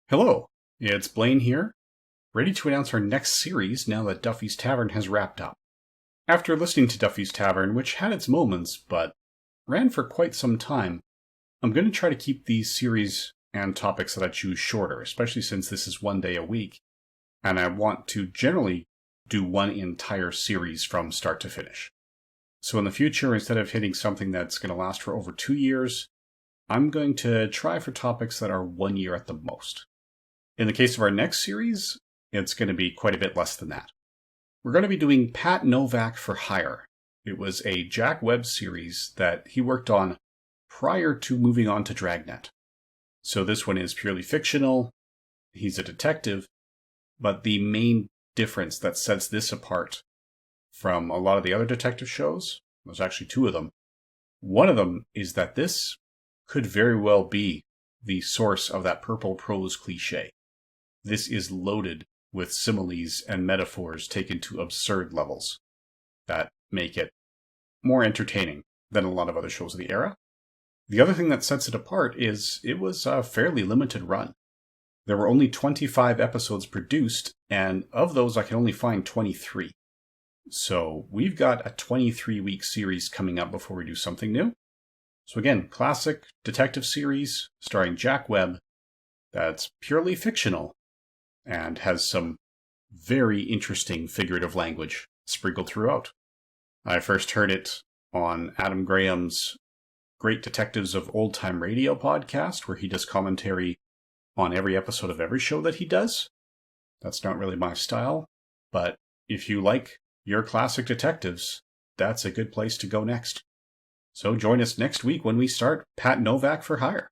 Hello, it's Blaine here, ready to announce our next series now that Duffy's Tavern has wrapped up. After listening to Duffy's Tavern, which had its moments, but ran for quite some time, I'm going to try to keep these series and topics that I choose shorter, especially since this is 1 day a week, and I want to generally do one entire series from start to finish. So in the future, instead of hitting something that's going to last for over 2 years, I'm going to try for topics that are 1 year at the most. In the case of our next series, it's going to be quite a bit less than that. We're going to be doing Pat Novak for Hire. It was a Jack Webb series that he worked on prior to moving on to Dragnet. So this one is purely fictional. He's a detective, but the main difference that sets this apart from a lot of the other detective shows, there's actually two of them. One of them is that this could very well be the source of that purple prose cliche. This is loaded with similes and metaphors taken to absurd levels that make it more entertaining than a lot of other shows of the era. The other thing that sets it apart is it was a fairly limited run. There were only 25 episodes produced, and of those I can only find 23. So we've got a 23-week series coming up before we do something new. So again, classic detective series starring Jack Webb that's purely fictional and has some very interesting figurative language sprinkled throughout. I first heard it on Adam Graham's Great Detectives of Old Time Radio podcast, where he does commentary on every episode of every show that he does. That's not really my style, but if you like your classic detectives, that's a good place to go next. So join us next week when we start Pat Novak for Hire.